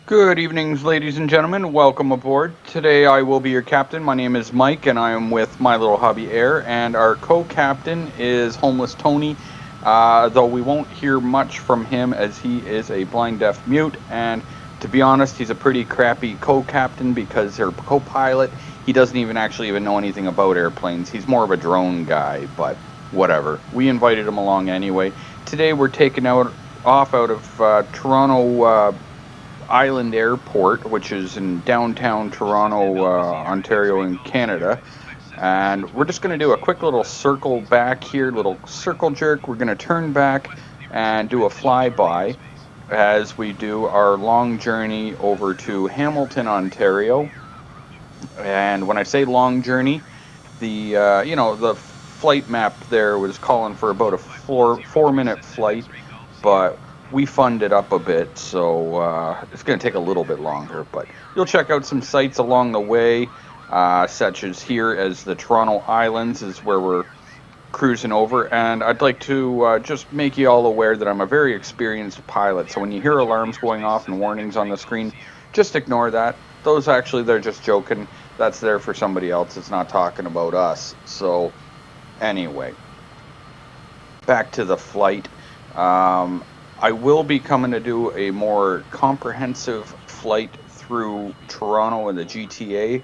Good evenings, ladies and gentlemen. Welcome aboard. Today I will be your captain. My name is Mike, and I am with My Little Hobby Air, and our co-captain is Homeless Tony, though we won't hear much from him as he is a blind deaf mute, and to be honest, he's a pretty crappy co-captain because, or co-pilot, he doesn't even know anything about airplanes. He's more of a drone guy, but whatever. We invited him along anyway. Today we're taking off out of Toronto Island Airport, which is in downtown Toronto, Ontario, in Canada. And we're just going to do a quick little circle back here, little circle jerk. We're going to turn back and do a flyby as we do our long journey over to Hamilton, Ontario. And when I say long journey, the flight map there was calling for about a four-minute flight, but we funned it up a bit, so it's going to take a little bit longer. But you'll check out some sites along the way, such as here as the Toronto Islands is where we're cruising over. And I'd like to just make you all aware that I'm a very experienced pilot. So when you hear alarms going off and warnings on the screen, just ignore that. They're just joking. That's there for somebody else. It's not talking about us. So anyway, back to the flight. I will be coming to do a more comprehensive flight through Toronto and the GTA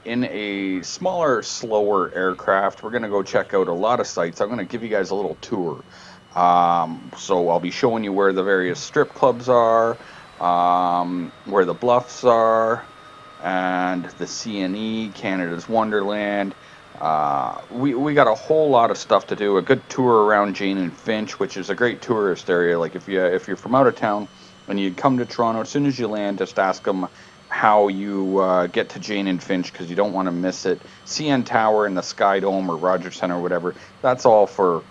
in a smaller, slower aircraft. We're going to go check out a lot of sites. I'm going to give you guys a little tour. So I'll be showing you where the various strip clubs are, where the bluffs are, and the CNE, Canada's Wonderland. We got a whole lot of stuff to do. A good tour around Jane and Finch, which is a great tourist area. Like if you're from out of town and you come to Toronto, as soon as you land, just ask them how you get to Jane and Finch, because you don't want to miss it. CN Tower and the Sky Dome or Rogers Center or whatever, that's all for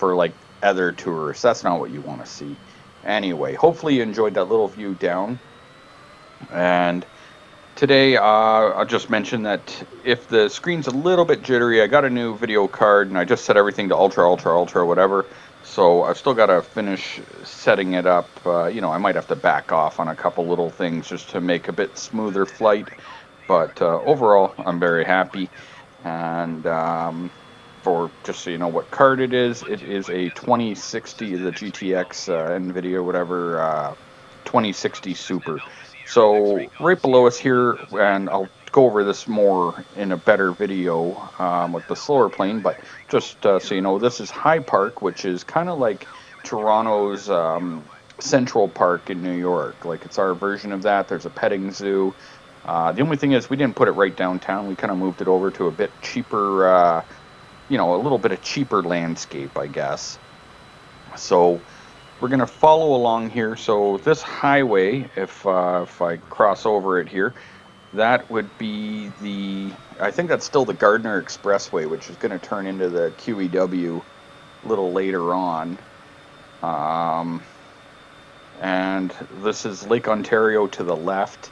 like other tourists. That's not what you want to see. Anyway, hopefully you enjoyed that little view down. And today, I'll just mention that if the screen's a little bit jittery, I got a new video card and I just set everything to ultra, whatever. So I've still got to finish setting it up. I might have to back off on a couple little things just to make a bit smoother flight. But overall, I'm very happy. And for just so you know what card it is a 2060, the GTX NVIDIA, whatever, 2060 Super. So right below us here, and I'll go over this more in a better video with the slower plane, but just so you know, this is High Park, which is kind of like Toronto's Central Park in New York. Like, it's our version of that. There's a petting zoo. The only thing is we didn't put it right downtown. We kind of moved it over to a bit cheaper, a little bit of cheaper landscape, I guess. So we're going to follow along here. So this highway, if I cross over it here, that would be I think that's still the Gardner Expressway, which is going to turn into the QEW a little later on. And this is Lake Ontario to the left.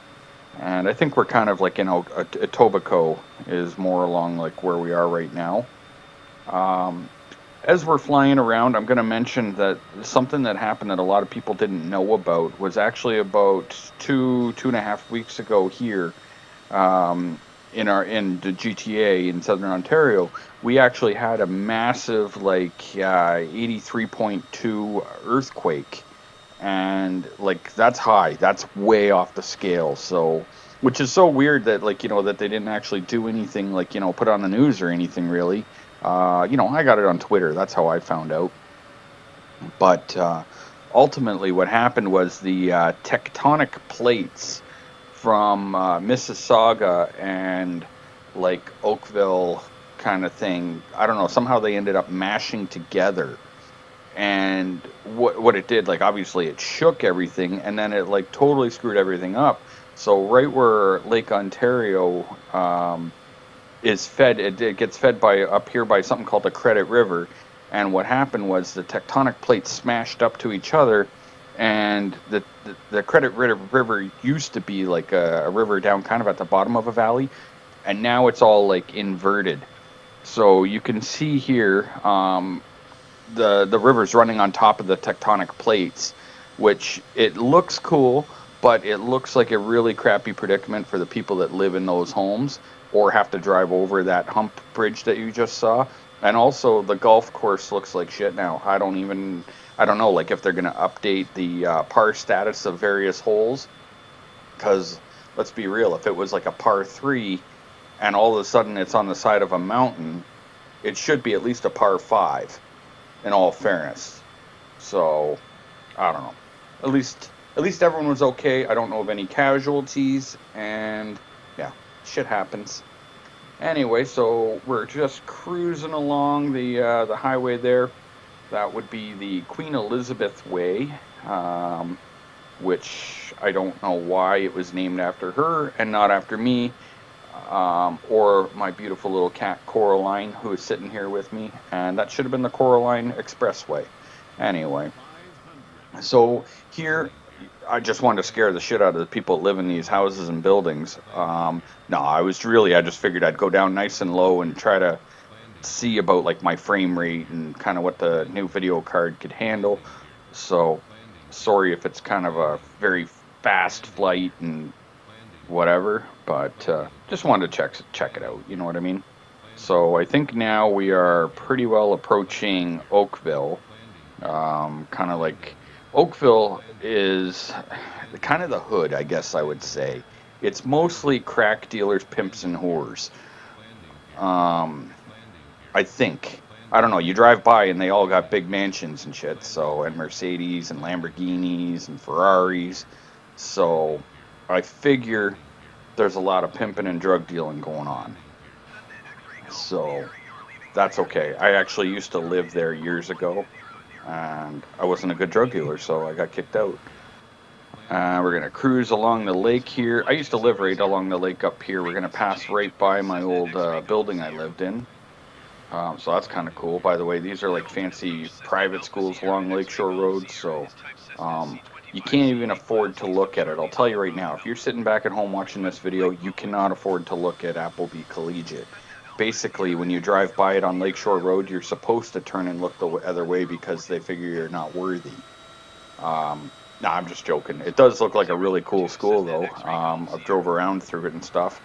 And I think we're kind of like, Etobicoke is more along like where we are right now. As we're flying around, I'm going to mention that something that happened that a lot of people didn't know about was actually about 2.5 weeks ago here in the GTA in Southern Ontario. We actually had a massive 83.2 earthquake, and that's high. That's way off the scale. So, which is so weird that that they didn't actually do anything put on the news or anything really. I got it on Twitter. That's how I found out. But ultimately what happened was the tectonic plates from Mississauga and Oakville kind of thing, I don't know, somehow they ended up mashing together. And what it did, obviously it shook everything, and then it totally screwed everything up. So right where Lake Ontario is fed, it gets fed up here by something called the Credit River. And what happened was the tectonic plates smashed up to each other, and the Credit River used to be like a river down kind of at the bottom of a valley, and now it's all inverted. So you can see here the river's running on top of the tectonic plates, which it looks cool, but it looks like a really crappy predicament for the people that live in those homes or have to drive over that hump bridge that you just saw. And also, the golf course looks like shit now. I don't know, like if they're going to update the par status of various holes. Because let's be real, if it was like a par three and all of a sudden it's on the side of a mountain, it should be at least a par five, in all fairness. So I don't know. At least everyone was okay. I don't know of any casualties, and yeah, shit happens. Anyway, so we're just cruising along the highway there. That would be the Queen Elizabeth Way, which I don't know why it was named after her and not after me, or my beautiful little cat Coraline, who is sitting here with me, and that should have been the Coraline Expressway. Anyway, so here, I just wanted to scare the shit out of the people that live in these houses and buildings. No, I just figured I'd go down nice and low and try to see about like my frame rate and kind of what the new video card could handle. So sorry if it's kind of a very fast flight and whatever, but just wanted to check it out. You know what I mean? So I think now we are pretty well approaching Oakville. Kind of like Oakville is kind of the hood, I guess I would say. It's mostly crack dealers, pimps, and whores. I think. I don't know. You drive by and they all got big mansions and shit. So, and Mercedes and Lamborghinis and Ferraris. So, I figure there's a lot of pimping and drug dealing going on. So, that's okay. I actually used to live there years ago, and I wasn't a good drug dealer, so I got kicked out. We're going to cruise along the lake here. I used to live right along the lake up here. We're going to pass right by my old building I lived in. So that's kind of cool. By the way, these are like fancy private schools along Lakeshore Road, so you can't even afford to look at it. I'll tell you right now, if you're sitting back at home watching this video, you cannot afford to look at Appleby Collegiate. Basically, when you drive by it on Lakeshore Road, you're supposed to turn and look the other way because they figure you're not worthy. Nah, I'm just joking. It does look like a really cool school, though. I've drove around through it and stuff.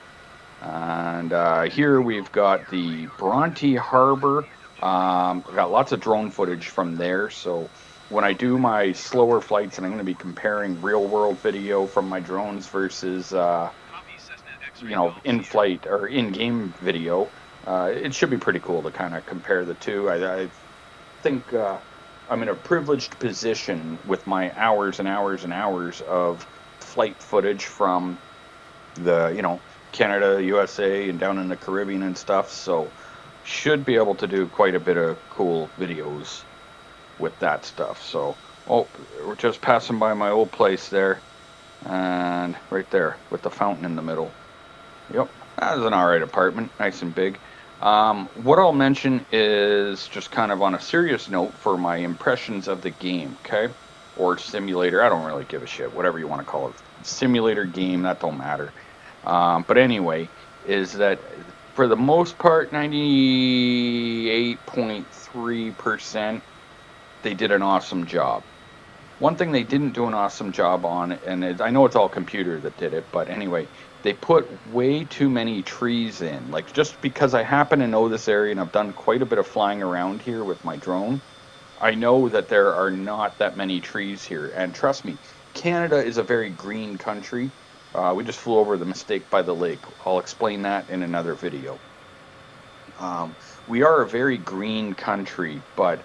And here we've got the Bronte Harbor. I've got lots of drone footage from there, so when I do my slower flights, and I'm going to be comparing real-world video from my drones versus, in-flight or in-game video, it should be pretty cool to kind of compare the two. I think I'm in a privileged position with my hours and hours and hours of flight footage from the, Canada, USA, and down in the Caribbean and stuff, so should be able to do quite a bit of cool videos with that stuff. So, we're just passing by my old place there, and right there with the fountain in the middle. Yep, that was an alright apartment, nice and big. What I'll mention is just kind of on a serious note for my impressions of the game, okay? Or simulator, I don't really give a shit, whatever you want to call it. Simulator game, that don't matter. But anyway, is that for the most part, 98.3%, they did an awesome job. One thing they didn't do an awesome job on, and I know it's all computer that did it, but anyway, they put way too many trees in. Like, just because I happen to know this area and I've done quite a bit of flying around here with my drone, I know that there are not that many trees here. And trust me, Canada is a very green country. We just flew over the mistake by the lake. I'll explain that in another video. We are a very green country, but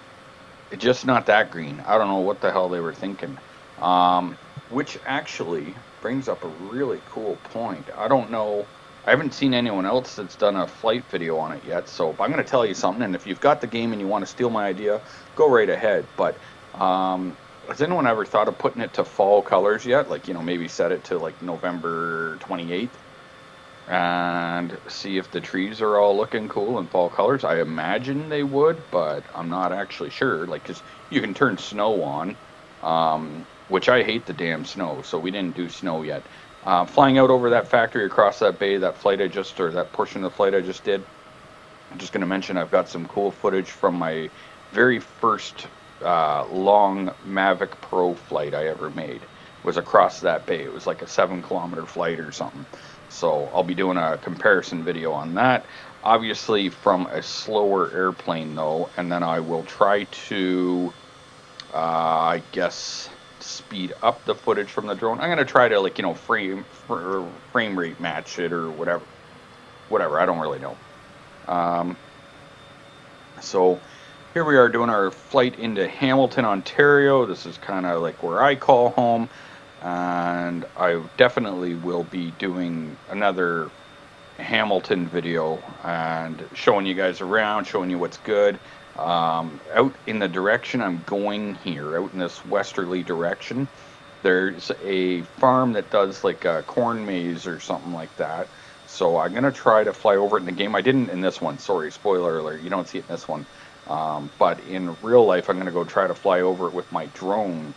it's just not that green. I don't know what the hell they were thinking. Which actually brings up a really cool point. I don't know. I haven't seen anyone else that's done a flight video on it yet, so I'm going to tell you something, and if you've got the game and you want to steal my idea, go right ahead. But has anyone ever thought of putting it to fall colors yet? Like, maybe set it to like November 28th and see if the trees are all looking cool in fall colors. I imagine they would, but I'm not actually sure. Like, 'cause you can turn snow on, which I hate the damn snow, so we didn't do snow yet. Flying out over that factory across that bay, that portion of the flight I just did, I'm just going to mention I've got some cool footage from my very first long Mavic Pro flight I ever made. was across that bay. It was like a 7-kilometer flight or something. So I'll be doing a comparison video on that. Obviously from a slower airplane though, and then I will try to, I guess, speed up the footage from the drone. I'm going to try to, like, you know, frame rate match it or whatever. I don't really know. So here we are doing our flight into Hamilton, Ontario. This is kind of like where I call home, and I definitely will be doing another Hamilton video and showing you guys around, showing you what's good. Out in the direction I'm going here, out in this westerly direction, there's a farm that does like a corn maze or something like that. So I'm going to try to fly over it in the game. I didn't in this one, sorry, spoiler alert, you don't see it in this one. But in real life, I'm going to go try to fly over it with my drone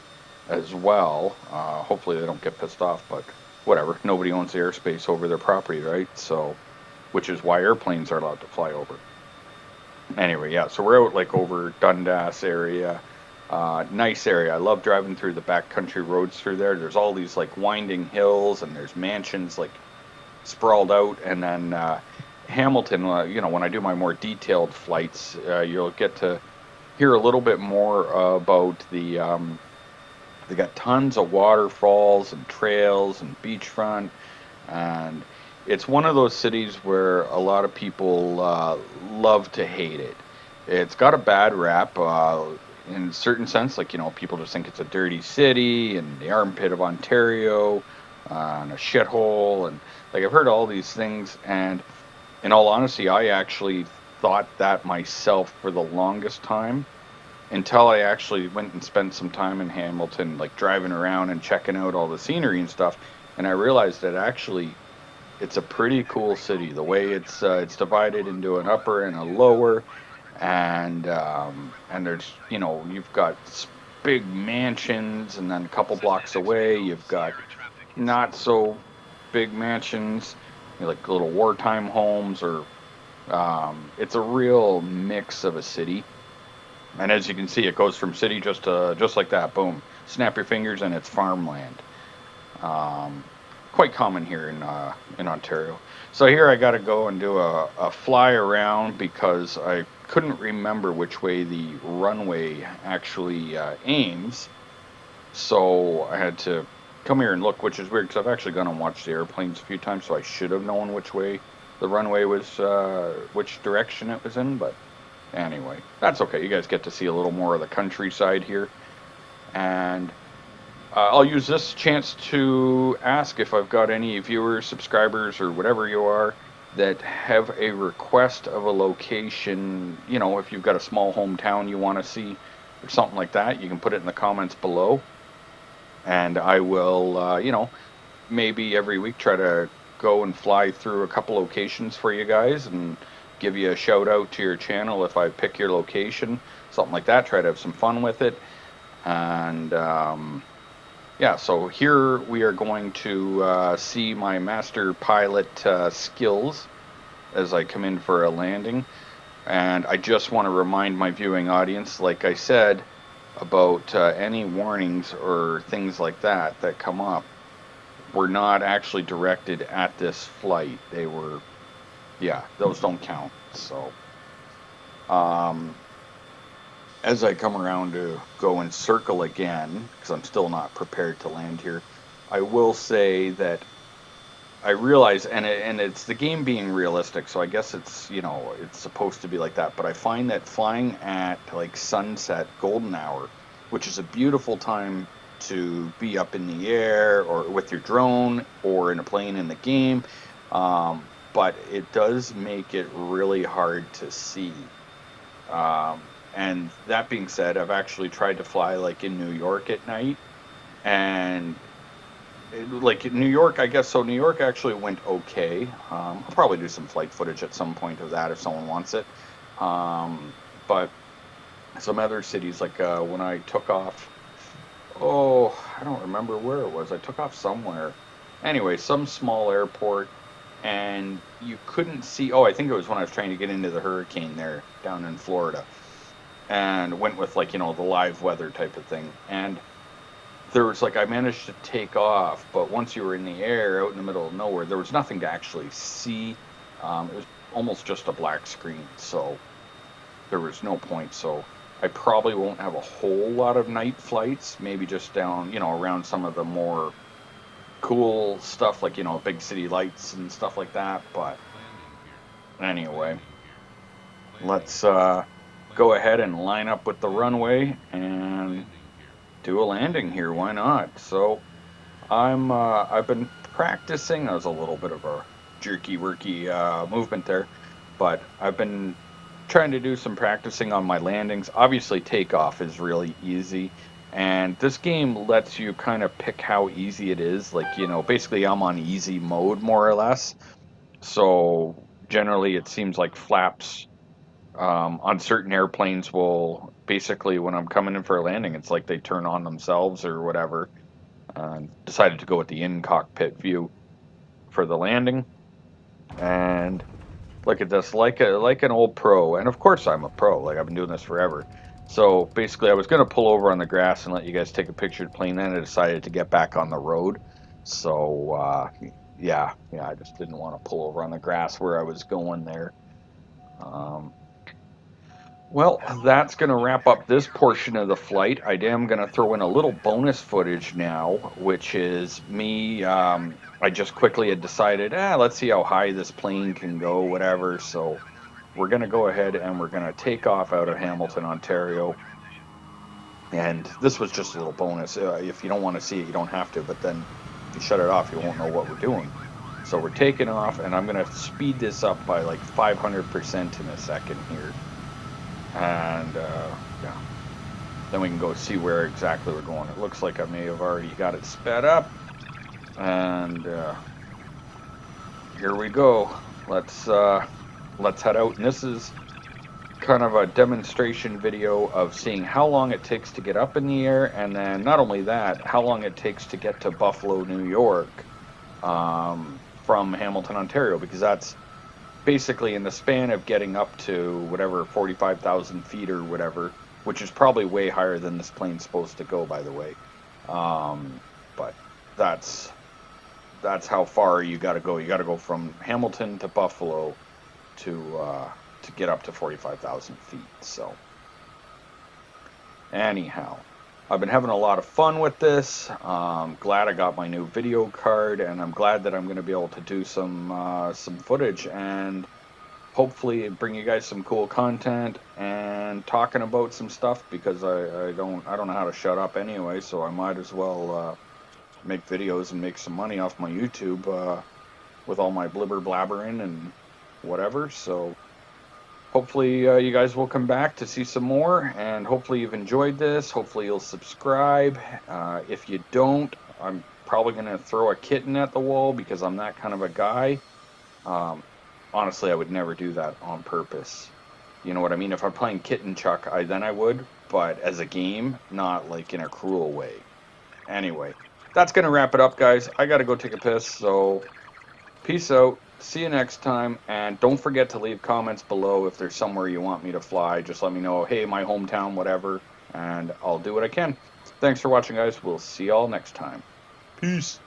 as well. Hopefully they don't get pissed off, but whatever. Nobody owns the airspace over their property, right? So, which is why airplanes are allowed to fly over. Anyway, yeah, so we're out like over Dundas area. Nice area. I love driving through the backcountry roads through there. There's all these like winding hills and there's mansions like sprawled out. And then Hamilton, you know, when I do my more detailed flights, you'll get to hear a little bit more about the, they got tons of waterfalls and trails and beachfront, and it's one of those cities where a lot of people love to hate it. It's got a bad rap in a certain sense, like, you know, people just think it's a dirty city and the armpit of Ontario and a shithole, and like I've heard all these things, and in all honesty, I actually thought that myself for the longest time until I actually went and spent some time in Hamilton, like driving around and checking out all the scenery and stuff, and I realized that actually it's a pretty cool city. The way it's divided into an upper and a lower, and there's, you know, you've got big mansions, and then a couple blocks away you've got not so big mansions, you know, like little wartime homes, or it's a real mix of a city. And as you can see, it goes from city just like that, boom, snap your fingers, and it's farmland. Quite common here in Ontario. So here I got to go and do a fly around because I couldn't remember which way the runway actually aims. So I had to come here and look, which is weird because I've actually gone and watched the airplanes a few times, so I should have known which way the runway was, which direction it was in, but anyway, that's okay. You guys get to see a little more of the countryside here. And I'll use this chance to ask if I've got any viewers, subscribers, or whatever you are that have a request of a location. You know, if you've got a small hometown you want to see or something like that, you can put it in the comments below. And I will, you know, maybe every week try to go and fly through a couple locations for you guys and give you a shout out to your channel if I pick your location, something like that. Try to have some fun with it. And yeah, so here we are going to see my master pilot skills as I come in for a landing. And I just want to remind my viewing audience, like I said, about any warnings or things like that that come up were not actually directed at this flight. They were, yeah, those don't count. So as I come around to go and circle again, because I'm still not prepared to land here, I will say that I realize, and it's the game being realistic, so I guess it's, you know, it's supposed to be like that, but I find that flying at like sunset, golden hour, which is a beautiful time to be up in the air or with your drone or in a plane in the game, but it does make it really hard to see. And that being said, I've actually tried to fly like in New York at night, and like in New York, I guess, so New York actually went okay. I'll probably do some flight footage at some point of that if someone wants it. But some other cities, like when I took off, oh, I don't remember where it was. I took off somewhere. Anyway, some small airport, and you couldn't see, oh, I think it was when I was trying to get into the hurricane there down in Florida, and went with, like, you know, the live weather type of thing. And there was like I managed to take off, but once you were in the air out in the middle of nowhere, there was nothing to actually see. It was almost just a black screen, so there was no point. So I probably won't have a whole lot of night flights, maybe just down, around some of the more cool stuff like, big city lights and stuff like that. But anyway, let's go ahead and line up with the runway and do a landing here. Why not? So I've been practicing. That was a little bit of a jerky-worky movement there, but I've been trying to do some practicing on my landings. Obviously, takeoff is really easy, and this game lets you kind of pick how easy it is. Like, basically I'm on easy mode more or less. So generally, it seems like flaps on certain airplanes will basically, when I'm coming in for a landing, it's like they turn on themselves or whatever. Decided to go with the in-cockpit view for the landing, and look at this, like an old pro. And of course I'm a pro, like I've been doing this forever. So basically I was going to pull over on the grass and let you guys take a picture of the plane, then I decided to get back on the road. So yeah, I just didn't want to pull over on the grass where I was going there. Well, that's going to wrap up this portion of the flight. I am going to throw in a little bonus footage now, which is me. I just quickly had decided, let's see how high this plane can go, whatever. So we're going to go ahead and we're going to take off out of Hamilton, Ontario. And this was just a little bonus. If you don't want to see it, you don't have to. But then if you shut it off, you won't know what we're doing. So we're taking off, and I'm going to speed this up by like 500% in a second here. And yeah, then we can go see where exactly we're going. It looks like I may have already got it sped up, and here we go. Let's head out. And this is kind of a demonstration video of seeing how long it takes to get up in the air, and then not only that, how long it takes to get to Buffalo, New York, from Hamilton, Ontario, because that's basically in the span of getting up to whatever 45,000 feet or whatever, which is probably way higher than this plane's supposed to go, by the way. But that's how far you got to go. You got to go from Hamilton to Buffalo to get up to 45,000 feet. So anyhow, I've been having a lot of fun with this. Glad I got my new video card, and I'm glad that I'm going to be able to do some footage and hopefully bring you guys some cool content and talking about some stuff, because I don't know how to shut up anyway, so I might as well make videos and make some money off my YouTube with all my blibber blabbering and whatever. So hopefully you guys will come back to see some more, and hopefully you've enjoyed this. Hopefully you'll subscribe. If you don't, I'm probably going to throw a kitten at the wall, because I'm that kind of a guy. Honestly, I would never do that on purpose. You know what I mean? If I'm playing Kitten Chuck, then I would, but as a game, not like in a cruel way. Anyway, that's going to wrap it up, guys. I got to go take a piss, so peace out. See you next time, and don't forget to leave comments below if there's somewhere you want me to fly. Just let me know, hey, my hometown, whatever, and I'll do what I can. Thanks for watching, guys. We'll see y'all next time. Peace.